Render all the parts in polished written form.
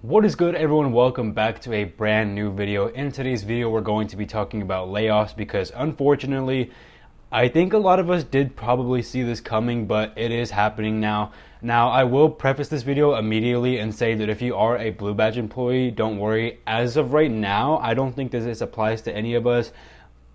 What is good, everyone? Welcome back to a brand new video. In today's video, we're going to be talking about layoffs because unfortunately, I think a lot of us did probably see this coming, but it is happening now. Now, I will preface this video immediately and say that if you are a Blue Badge employee, don't worry. As of right now, I don't think that this applies to any of us.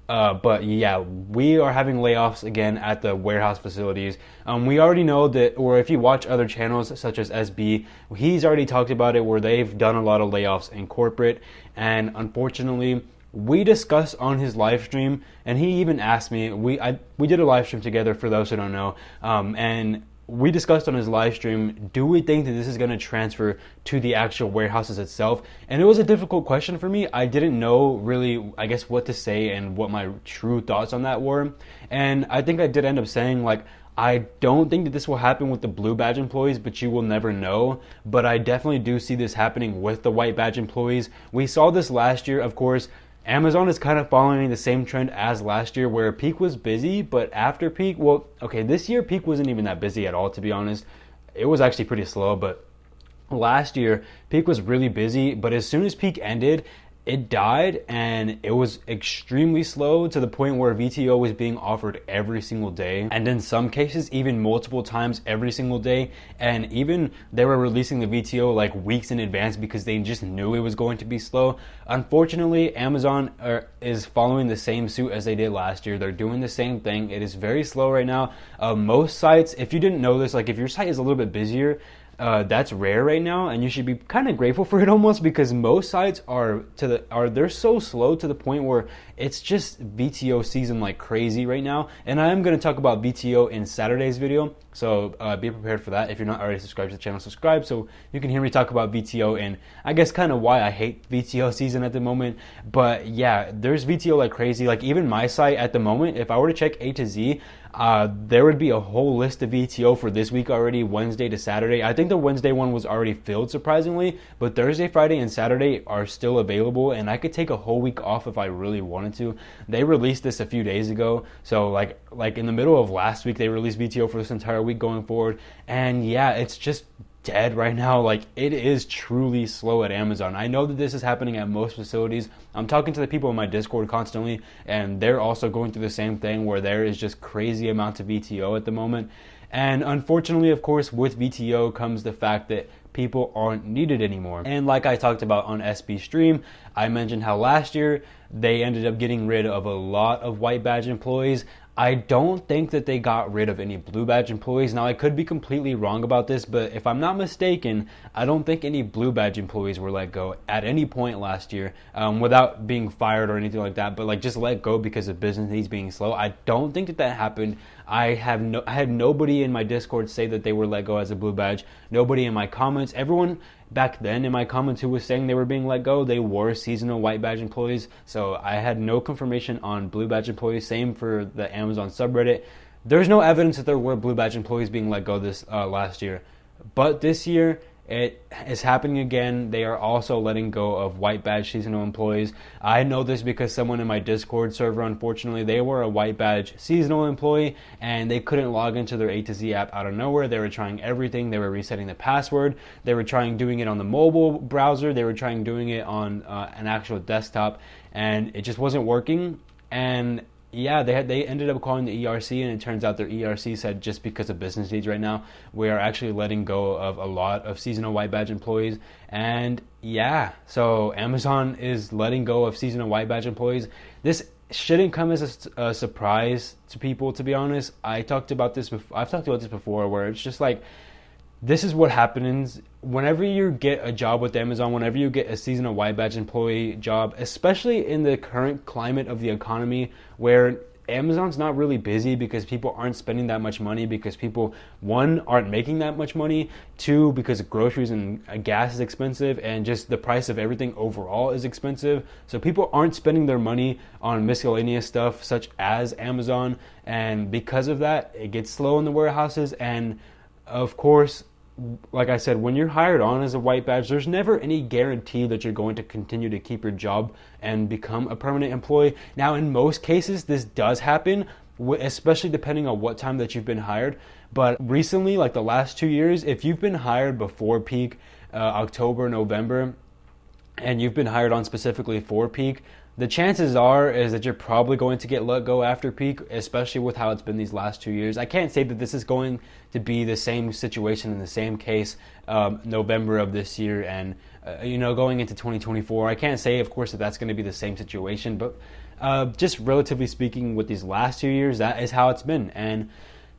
But yeah, we are having layoffs again at the warehouse facilities. We already know that, or if you watch other channels such as SB, he's already talked about it where they've done a lot of layoffs in corporate. And unfortunately, we discussed on his live stream, and he even asked me. We did a live stream together for those who don't know, and we discussed on his live stream, do we think that this is going to transfer to the actual warehouses itself? And it was a difficult question for me. I didn't know really, I guess, what to say and what my true thoughts on that were. And I think I did end up saying, like, I don't think that this will happen with the Blue Badge employees, but you will never know. But I definitely do see this happening with the White Badge employees. We saw this last year, of course. Amazon is kind of following the same trend as last year where peak was busy, but after peak, well, okay, this year peak wasn't even that busy at all, to be honest. It was actually pretty slow, but last year peak was really busy, but as soon as peak ended, it died and it was extremely slow to the point where VTO was being offered every single day, and in some cases even multiple times every single day. And even they were releasing the VTO like weeks in advance because they just knew it was going to be slow. Unfortunately, Amazon is following the same suit as they did last year. They're doing the same thing. It is very slow right now. Most sites, if you didn't know this, like if your site is a little bit busier, that's rare right now, and you should be kind of grateful for it almost, because most sites they're so slow to the point where it's just VTO season like crazy right now. And I am going to talk about VTO in Saturday's video, so be prepared for that. If you're not already subscribed to the channel, subscribe so you can hear me talk about VTO and I guess kind of why I hate VTO season at the moment. But yeah, there's VTO like crazy. Like even my site at the moment, if I were to check A to Z, there would be a whole list of VTO for this week already, Wednesday to Saturday. I think the Wednesday one was already filled, surprisingly, but Thursday, Friday, and Saturday are still available, and I could take a whole week off if I really wanted to. They released this a few days ago, so like in the middle of last week, they released VTO for this entire week going forward, and yeah, it's just dead right now. Like it is truly slow at Amazon. I know that this is happening at most facilities. I'm talking to the people in my Discord constantly, and they're also going through the same thing where there is just crazy amounts of VTO at the moment. And unfortunately, of course, with VTO comes the fact that people aren't needed anymore. And like I talked about on SB Stream, I mentioned how last year they ended up getting rid of a lot of White Badge employees. I don't think that they got rid of any Blue Badge employees. Now, I could be completely wrong about this, but if I'm not mistaken, I don't think any Blue Badge employees were let go at any point last year without being fired or anything like that, but like just let go because of business needs being slow. I don't think that happened. I had nobody in my Discord say that they were let go as a Blue Badge. Nobody in my comments. Everyone back then in my comments who was saying they were being let go, they were seasonal White Badge employees. So I had no confirmation on Blue Badge employees. Same for the Amazon subreddit. There's no evidence that there were Blue Badge employees being let go this last year. But this year, it is happening again. They are also letting go of White Badge seasonal employees. I know this because someone in my Discord server, unfortunately, they were a White Badge seasonal employee and they couldn't log into their A to Z app out of nowhere. They were trying everything. They were resetting the password. They were trying doing it on the mobile browser. They were trying doing it on an actual desktop, and it just wasn't working. And yeah, they ended up calling the ERC, and it turns out their ERC said just because of business needs right now, we are actually letting go of a lot of seasonal White Badge employees. And yeah, so Amazon is letting go of seasonal White Badge employees. This shouldn't come as a surprise to people, to be honest. I've talked about this before, where it's just like, this is what happens whenever you get a job with Amazon, whenever you get a seasonal White Badge employee job, especially in the current climate of the economy where Amazon's not really busy because people aren't spending that much money, because people, one, aren't making that much money, two, because groceries and gas is expensive, and just the price of everything overall is expensive. So people aren't spending their money on miscellaneous stuff such as Amazon, and because of that, it gets slow in the warehouses. And of course, like I said, when you're hired on as a White Badge, there's never any guarantee that you're going to continue to keep your job and become a permanent employee. Now, in most cases, this does happen, especially depending on what time that you've been hired. But recently, like the last 2 years, if you've been hired before peak, October, November, and you've been hired on specifically for peak, the chances are is that you're probably going to get let go after peak, especially with how it's been these last 2 years. I can't say that this is going to be the same situation in the same case November of this year and going into 2024. I can't say, of course, that that's going to be the same situation, but just relatively speaking, with these last 2 years, that is how it's been. And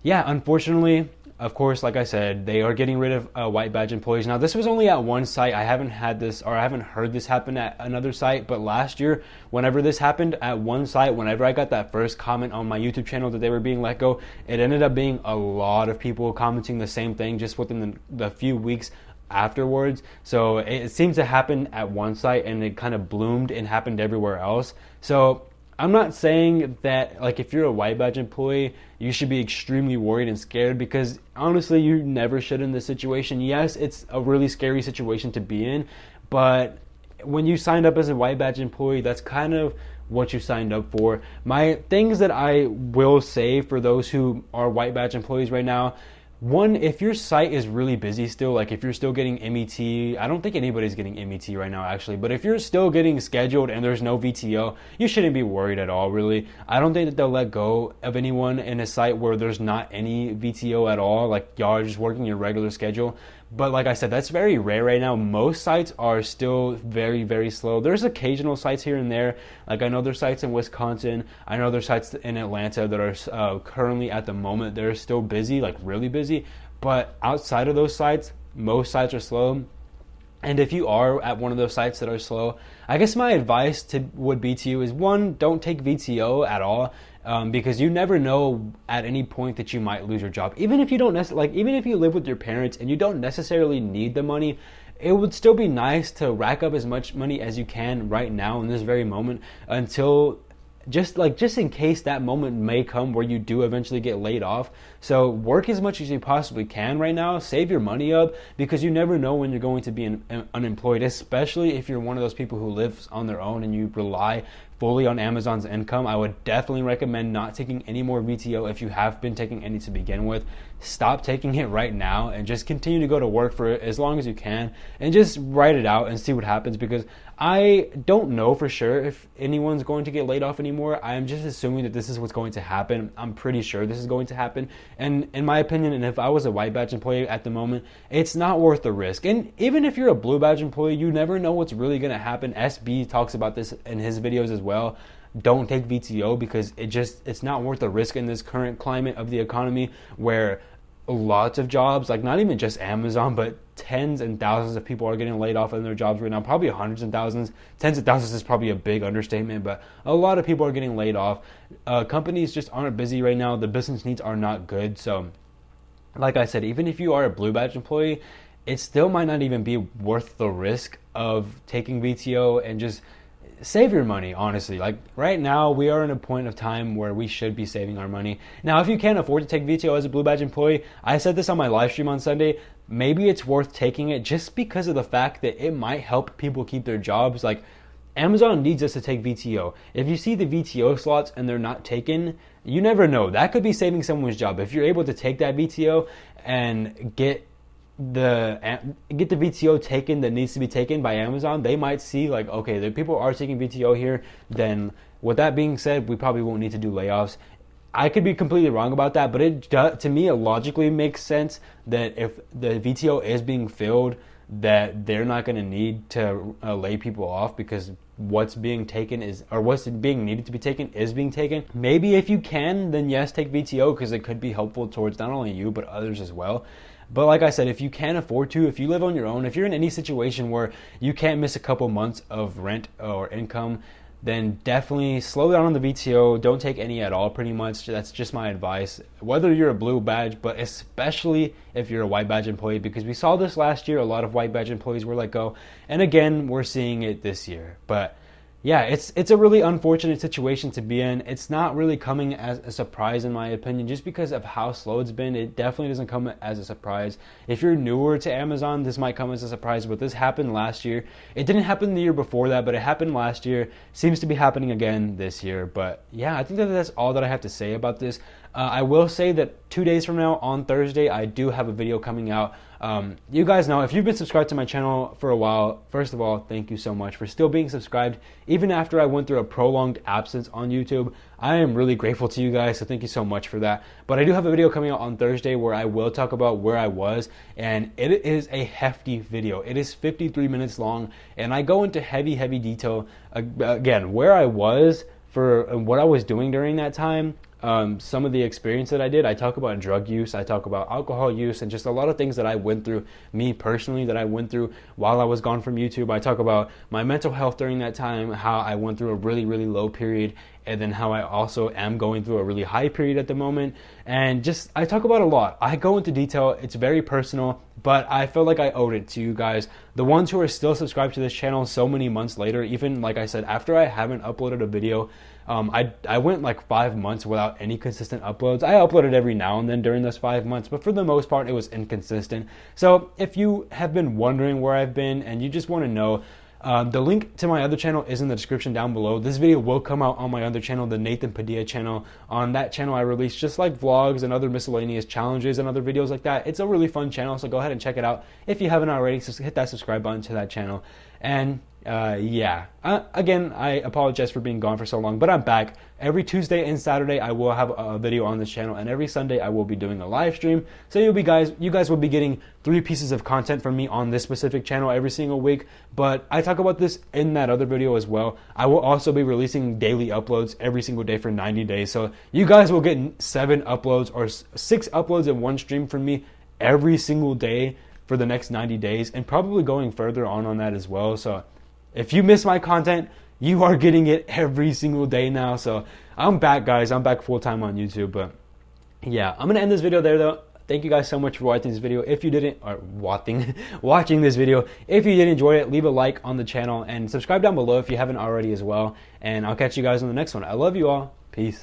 yeah, unfortunately, of course, like I said, they are getting rid of white badge employees. Now, this was only at one site. I haven't heard this happen at another site. But last year, whenever this happened at one site, whenever I got that first comment on my YouTube channel that they were being let go, it ended up being a lot of people commenting the same thing just within the few weeks afterwards. So it seems to happen at one site and it kind of bloomed and happened everywhere else. So I'm not saying that, like, if you're a white badge employee, you should be extremely worried and scared, because honestly, you never should in this situation. Yes, it's a really scary situation to be in, but when you signed up as a white badge employee, that's kind of what you signed up for. My things that I will say for those who are white badge employees right now: one, if your site is really busy still, like if you're still getting MET, I don't think anybody's getting MET right now actually, but if you're still getting scheduled and there's no VTO, you shouldn't be worried at all, really. I don't think that they'll let go of anyone in a site where there's not any VTO at all, like y'all are just working your regular schedule. But like I said, that's very rare right now. Most sites are still very, very slow. There's occasional sites here and there. Like I know there's sites in Wisconsin. I know there's sites in Atlanta that are currently at the moment, they're still busy, like really busy. But outside of those sites, most sites are slow. And if you are at one of those sites that are slow, I guess my advice would be to you is, one, don't take VTO at all, because you never know at any point that you might lose your job. Even if you don't even if you live with your parents and you don't necessarily need the money, it would still be nice to rack up as much money as you can right now in this very moment, until just in case that moment may come where you do eventually get laid off. So work as much as you possibly can right now. Save your money up, because you never know when you're going to be unemployed, especially if you're one of those people who lives on their own and you rely fully on Amazon's income. I would definitely recommend not taking any more VTO if you have been taking any to begin with. Stop taking it right now and just continue to go to work for it as long as you can and just write it out and see what happens, because I don't know for sure if anyone's going to get laid off anymore. I'm just assuming that this is what's going to happen. I'm pretty sure this is going to happen. And in my opinion, and if I was a white badge employee at the moment, it's not worth the risk. And even if you're a blue badge employee, you never know what's really going to happen. SB talks about this in his videos as well. Don't take VTO, because it's not worth the risk in this current climate of the economy, where lots of jobs, like not even just Amazon, but tens and thousands of people are getting laid off in their jobs right now. Probably hundreds and thousands. Tens of thousands is probably a big understatement, but a lot of people are getting laid off. Companies just aren't busy right now. The business needs are not good. So like I said, even if you are a blue badge employee, it still might not even be worth the risk of taking VTO, and just save your money, honestly. Like right now, we are in a point of time where we should be saving our money. Now, if you can't afford to take VTO as a blue badge employee, I said this on my live stream on Sunday, maybe it's worth taking it just because of the fact that it might help people keep their jobs. Like Amazon needs us to take VTO. If you see the VTO slots and they're not taken, you never know. That could be saving someone's job. If you're able to take that VTO and get the VTO taken that needs to be taken by Amazon, they might see like, okay, the people are taking VTO here, then with that being said, we probably won't need to do layoffs. I could be completely wrong about that, but to me, it logically makes sense that if the VTO is being filled, that they're not going to need to lay people off, because what's being taken is, or what's being needed to be taken is being taken. Maybe if you can, then yes, take VTO, because it could be helpful towards not only you, but others as well. But like I said, if you can't afford to, if you live on your own, if you're in any situation where you can't miss a couple months of rent or income, then definitely slow down on the VTO. Don't take any at all, pretty much. That's just my advice. Whether you're a blue badge, but especially if you're a white badge employee, because we saw this last year. A lot of white badge employees were let go. And again, we're seeing it this year. But yeah, it's a really unfortunate situation to be in. It's not really coming as a surprise, in my opinion, just because of how slow it's been. It definitely doesn't come as a surprise. If you're newer to Amazon, this might come as a surprise, but this happened last year. It didn't happen the year before that, but it happened last year. Seems to be happening again this year. But yeah, I think that's all that I have to say about this. I will say that 2 days from now, on Thursday, I do have a video coming out. You guys know, if you've been subscribed to my channel for a while, first of all, thank you so much for still being subscribed. Even after I went through a prolonged absence on YouTube, I am really grateful to you guys, so thank you so much for that. But I do have a video coming out on Thursday where I will talk about where I was, and it is a hefty video. It is 53 minutes long, and I go into heavy detail, again, where I was for what I was doing during that time. Some of the experience that I did. I talk about drug use, I talk about alcohol use, and just a lot of things that I went through, me personally, that I went through while I was gone from YouTube. I talk about my mental health during that time, how I went through a really low period, and then how I also am going through a really high period at the moment. And just, I talk about a lot. I go into detail. It's very personal, but I feel like I owed it to you guys, the ones who are still subscribed to this channel so many months later. Even, like I said, after I haven't uploaded a video, I went like 5 months without any consistent uploads. I uploaded every now and then during those 5 months, but for the most part, it was inconsistent. So if you have been wondering where I've been and you just want to know, the link to my other channel is in the description down below. This video will come out on my other channel, the Nathan Padilla channel. On that channel, I release just like vlogs and other miscellaneous challenges and other videos like that. It's a really fun channel, so go ahead and check it out. If you haven't already, just hit that subscribe button to that channel. And yeah, again, I apologize for being gone for so long, but I'm back. Every Tuesday and Saturday, I will have a video on this channel, and every Sunday, I will be doing a live stream. So you guys will be getting 3 pieces of content from me on this specific channel every single week. But I talk about this in that other video as well. I will also be releasing daily uploads every single day for 90 days. So you guys will get 7 uploads or 6 uploads in one stream from me every single day for the next 90 days, and probably going further on that as well. So if you miss my content, you are getting it every single day now. So I'm back, guys. I'm back full-time on YouTube. But yeah, I'm going to end this video there, though. Thank you guys so much for watching this video. If you didn't, or watching this video, if you did enjoy it, leave a like on the channel and subscribe down below if you haven't already as well. And I'll catch you guys on the next one. I love you all. Peace.